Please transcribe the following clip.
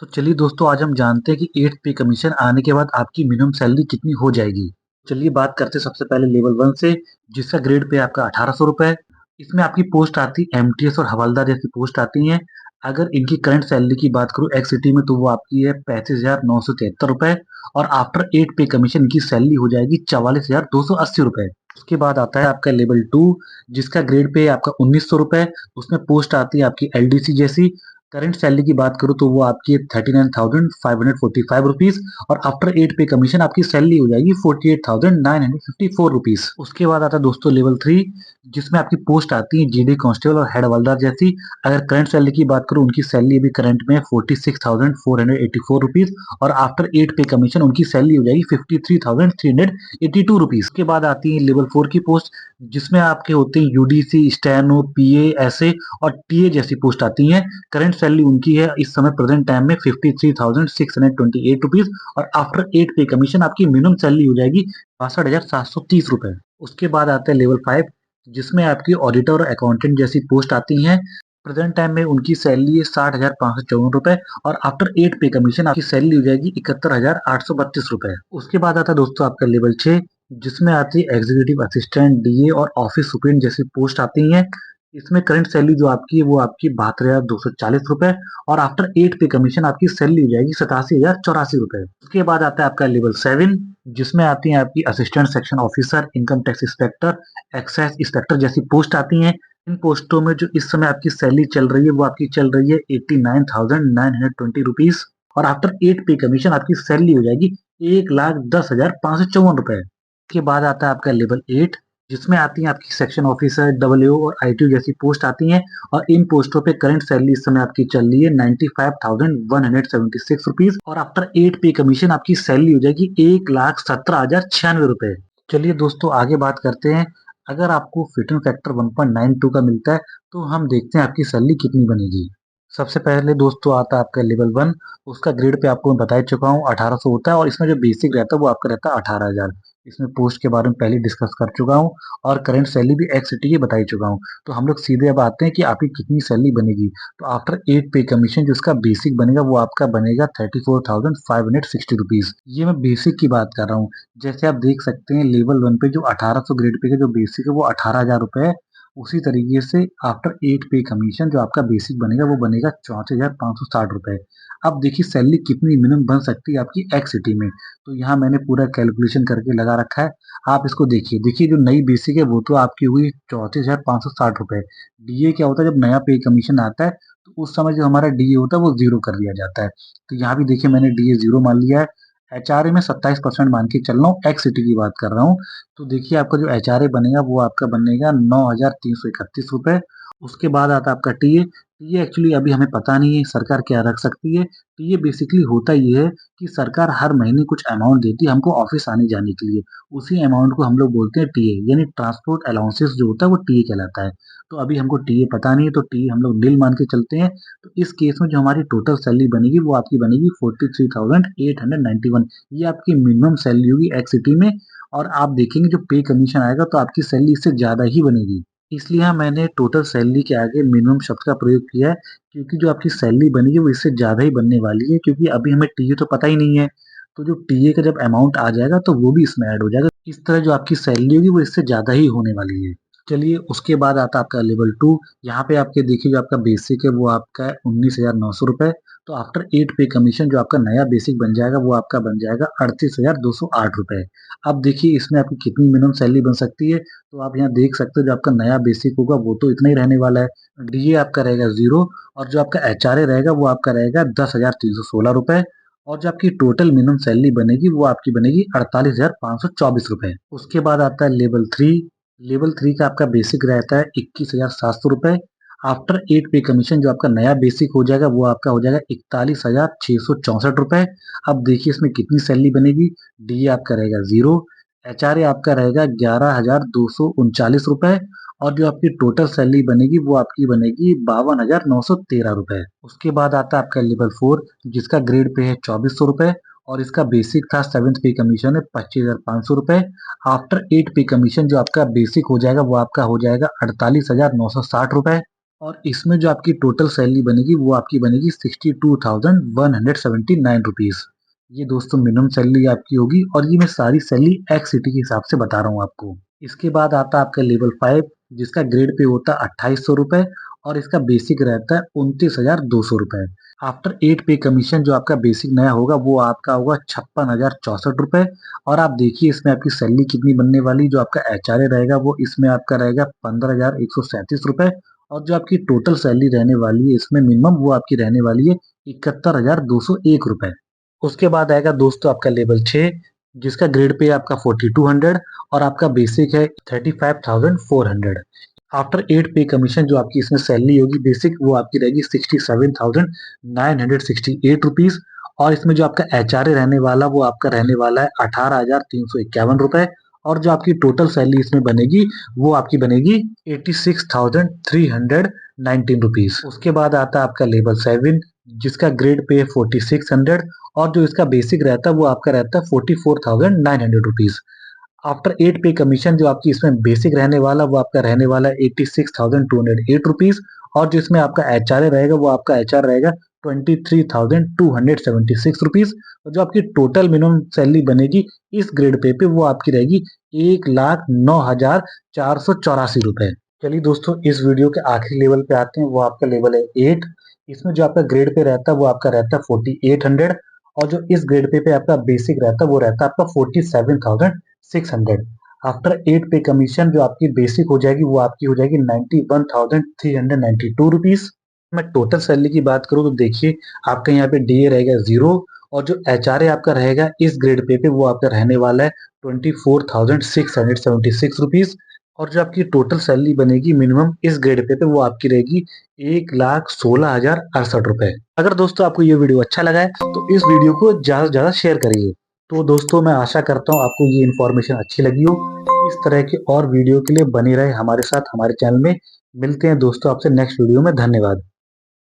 तो चलिए दोस्तों, आज हम जानते हैं कि 8th पे कमीशन आने के बाद आपकी मिनिमम सैलरी कितनी हो जाएगी। चलिए बात करते हैं सबसे पहले लेवल 1 से, जिसका ग्रेड पे आपका 1800 रुपए। इसमें आपकी पोस्ट आती है एमटीएस और हवलदार जैसी पोस्ट आती हैं। अगर इनकी करंट सैलरी की बात करूँ एक्स सिटी में, तो वो आपकी है 35,973 रुपए, और आफ्टर 8 पे कमीशन इनकी सैलरी हो जाएगी 44,280 रुपए। उसके बाद आता है आपका लेवल 2, जिसका ग्रेड पे आपका 1900 रुपए। उसमें पोस्ट आती है आपकी एलडीसी जैसी। करंट सैलरी की बात करूँ तो वो आपकी है 39,545 रुपीज, और आफ्टर 8 पे कमीशन आपकी सैलरी हो जाएगी 48,954 रुपीज। उसके बाद आता है दोस्तों लेवल 3, जिसमें आपकी पोस्ट आती है जीडी कांस्टेबल और हेड हवलदार जैसी। अगर करंट सैलरी की बात करूँ, उनकी सैलरी अभी करंट में 46,484 रुपीज, और आफ्टर 8 पे कमीशन उनकी सैलरी हो जाएगी 53,382 रुपीज। उसके बाद आती है लेवल 4 की पोस्ट, जिसमें आपके होते हैं यूडीसी, स्टेनो, पीए ऐसे, और टीए जैसी पोस्ट आती हैं। करंट सैलरी उनकी है इस समय प्रेजेंट टाइम में 53,628 रुपीज, और आफ्टर 8 पे कमीशन आपकी मिनिमम सैलरी हो जाएगी 62,730 रुपए। उसके बाद आता है लेवल 5, जिसमें आपकी ऑडिटर और अकाउंटेंट जैसी पोस्ट आती हैं। प्रेजेंट टाइम में उनकी सैलरी है 60,554 रुपए, और आफ्टर 8 पे कमीशन आपकी सैलरी हो जाएगी 71,832 रुपए। उसके बाद आता है दोस्तों आपका लेवल 6, जिसमें आती है एग्जीक्यूटिव असिस्टेंट, डीए और ऑफिस सुपरिटेंडेंट जैसी पोस्ट आती हैं। इसमें करंट सैलरी जो आपकी है वो आपकी 72,240 रुपए, और आफ्टर 8 पे कमीशन आपकी सैलरी हो जाएगी 87,084 रुपए। उसके बाद आता है आपका लेवल 7, जिसमें आती है आपकी assistant section officer, income tax inspector, excise inspector जैसी पोस्ट आती हैं। इन पोस्टों में जो इस समय आपकी सैलरी चल रही है वो आपकी चल रही है 89,920 रुपीज, और आफ्टर 8 पे कमीशन आपकी सैलरी हो जाएगी 1,10,554 रुपए। के बाद आता है आपका लेवल 8, जिसमें आती है आपकी सेक्शन ऑफिसर, डब्ल्यू और आईटी जैसी पोस्ट आती हैं। और इन पोस्टों पे करंट सैलरी इस समय आपकी चल रही है 95,176 रुपीज, और आफ्टर 8 पे कमीशन आपकी सैलरी हो जाएगी 1,17,096 रुपए। चलिए दोस्तों, आगे बात करते हैं। अगर आपको फिटनेस फैक्टर 1.92 का मिलता है, तो हम देखते हैं आपकी सैलरी कितनी बनेगी। सबसे पहले दोस्तों आता है आपका लेवल 1। उसका ग्रेड पे आपको मैं बता ही चुका हूँ 1800 होता है, और इसमें जो बेसिक रहता है वो आपका रहता है 18,000। इसमें पोस्ट के बारे में पहले डिस्कस कर चुका हूँ, और करंट सैलरी भी एक्स सिटी की बता ही चुका हूँ। तो हम लोग सीधे अब आते हैं कि आपकी कितनी सैलरी बनेगी। तो आफ्टर 8 पे कमीशन जो उसका बेसिक बनेगा वो आपका बनेगा 34,560 रुपीज। ये मैं बेसिक की बात कर रहा हूँ। जैसे आप देख सकते हैं लेवल 1 पे जो 1800 ग्रेड पे का जो बेसिक है वो 18,000 रुपए है। उसी तरीके से आफ्टर 8 पे कमीशन जो आपका बेसिक बनेगा वो बनेगा 34,560 रुपए। अब देखिए सैलरी कितनी मिनिमम बन सकती है आपकी एक्स सिटी में। तो यहाँ मैंने पूरा कैलकुलेशन करके लगा रखा है। आप इसको देखिए, जो नई बेसिक है वो तो आपकी हुई 34,560 रुपए। डीए क्या होता है, जब नया पे कमीशन आता है तो उस समय जो हमारा डीए होता है वो जीरो कर दिया जाता है। तो यहाँ भी देखिए मैंने डीए जीरो मान लिया है। एचआरए में 27% मान के चल रहा हूँ, एक्स सिटी की बात कर रहा हूँ। तो देखिए आपका जो एचआरए बनेगा वो आपका बनेगा 9,331 रुपए। उसके बाद आता है आपका टीए। टीए एक्चुअली अभी हमें पता नहीं है सरकार क्या रख सकती है। टीए बेसिकली होता ये है कि सरकार हर महीने कुछ अमाउंट देती है हमको ऑफिस आने जाने के लिए। उसी अमाउंट को हम लोग बोलते हैं टीए, यानी ट्रांसपोर्ट अलाउंसेस जो होता है वो टीए कहलाता है। तो अभी हमको टीए पता नहीं है, तो टीए हम लोग नील मान के चलते हैं। तो इस केस में जो हमारी टोटल सैलरी बनेगी वो आपकी बनेगी 43,891। ये आपकी मिनिमम सैलरी होगी एक्स सिटी में। और आप देखेंगे जो पे कमीशन आएगा तो आपकी सैलरी इससे ज्यादा ही बनेगी। इसलिए हाँ, मैंने टोटल सैलरी के आगे मिनिमम शब्द का प्रयोग किया है, क्योंकि जो आपकी सैलरी बनेगी वो इससे ज्यादा ही बनने वाली है, क्योंकि अभी हमें टीए तो पता ही नहीं है। तो जो टीए का जब अमाउंट आ जाएगा तो वो भी इसमें ऐड हो जाएगा। इस तरह जो आपकी सैलरी होगी वो इससे ज्यादा ही होने वाली है। चलिए उसके बाद आता है आपका लेवल 2। यहाँ पे आपके देखिए जो आपका बेसिक है वो आपका है 19,900 रुपए। तो आफ्टर 8 पे कमीशन जो आपका नया बेसिक बन जाएगा वो आपका बन जाएगा 38,208 रुपए। अब देखिए इसमें आपकी कितनी मिनिमम सैलरी बन सकती है। तो आप यहाँ देख सकते हो जो आपका नया बेसिक होगा वो तो इतना ही रहने वाला है। डीए आपका रहेगा जीरो, और जो आपका एचआरए रहेगा वो आपका रहेगा 10,316 रुपए। और जो आपकी टोटल मिनिमम सैलरी बनेगी वो आपकी बनेगी 48,524 रुपए। उसके बाद आता है लेवल 3। लेवल 3 का आपका बेसिक रहता है 21,700 रुपए। आफ्टर 8 पे कमीशन जो आपका नया बेसिक हो जाएगा वो आपका हो जाएगा 41,664 रुपए। अब देखिए इसमें कितनी सैलरी बनेगी। डी आपका रहेगा जीरो, एचआरए आपका रहेगा 11,239 रुपए, और जो आपकी टोटल सैलरी बनेगी वो आपकी बनेगी 52,913 रुपए। उसके बाद आता है आपका लेवल 4, जिसका ग्रेड पे है 2,400 रुपए, और इसका बेसिक था 7th पे कमीशन है 25,500 रुपए। आफ्टर 8 पे कमीशन जो आपका बेसिक हो जाएगा वो आपका हो जाएगा 48,960 रुपए। और इसमें जो आपकी टोटल सैलरी बनेगी वो आपकी बनेगी 62,179 रुपीज। ये दोस्तों मिनिमम सैलरी आपकी होगी और ये मैं सारी सैलरी एक्स सिटी के हिसाब से बता रहा हूँ आपको। इसके बाद आता है आपका लेवल 5 जिसका ग्रेड पे होता है 2800 रुपए और इसका बेसिक रहता है 29,200 रुपए। आफ्टर 8 पे कमीशन जो आपका बेसिक नया होगा वो आपका होगा 56,064 रुपए। और आप देखिए इसमें आपकी सैलरी कितनी बनने वाली, जो आपका एचआरए रहेगा वो इसमें आपका रहेगा 15,137 रुपए। और जो आपकी टोटल सैलरी रहने वाली है इसमें मिनिमम वो आपकी रहने वाली है 71,201 रुपए। उसके बाद आएगा दोस्तों आपका लेवल 6 जिसका ग्रेड पे आपका 4200 और आपका बेसिक है 35,400। आफ्टर 8 पे कमीशन जो आपकी इसमें सैलरी होगी बेसिक वो आपकी रहेगी 67,968 रुपीज। और इसमें जो आपका एचआरए रहने वाला वो आपका रहने वाला है 18,351 रुपए। और जो आपकी टोटल सैलरी इसमें बनेगी वो आपकी बनेगी 86,319 रुपीज। उसके बाद आता है आपका लेवल 7 जिसका ग्रेड पे 4600 और जो इसका बेसिक रहता है वो आपका रहता है 44,900 रुपीज। आफ्टर 8 पे कमीशन जो आपकी इसमें बेसिक रहने वाला वो आपका रहने वाला है 86,208 रुपीज। और जो इसमें आपका एचआरए रहेगा वो आपका एचआर रहेगा 23,276 रुपीज। और जो आपकी टोटल मिनिमम सैलरी बनेगी इस ग्रेड पे वो आपकी रहेगी 1,09,484 रुपए। चलिए दोस्तों इस वीडियो के आखिरी लेवल पे आते हैं, वो आपका लेवल है 8। इसमें जो आपका ग्रेड पे रहता है वो आपका रहता है 4800। और जो इस ग्रेड पे आपका बेसिक रहता है वो रहता है आपका 47,600। आफ्टर 8 पे कमीशन जो आपकी बेसिक हो जाएगी वो आपकी हो जाएगी 91,392 रुपीज। मैं टोटल सैलरी की बात करूँ तो देखिए आपका यहाँ पे डीए रहेगा 0। और जो एचआरए आपका रहेगा इस ग्रेड पे वो आपका रहने वाला है 24,676 रुपीज। और जो आपकी टोटल सैलरी बनेगी मिनिमम इस ग्रेड पे वो आपकी रहेगी 1,16,068 रुपए। अगर दोस्तों आपको ये वीडियो अच्छा लगा है तो इस वीडियो को ज्यादा से ज्यादा शेयर करिए। तो दोस्तों मैं आशा करता हूँ आपको ये इन्फॉर्मेशन अच्छी लगी हो। इस तरह के और वीडियो के लिए बने रहे हमारे साथ हमारे चैनल में। मिलते हैं दोस्तों आपसे नेक्स्ट वीडियो में। धन्यवाद।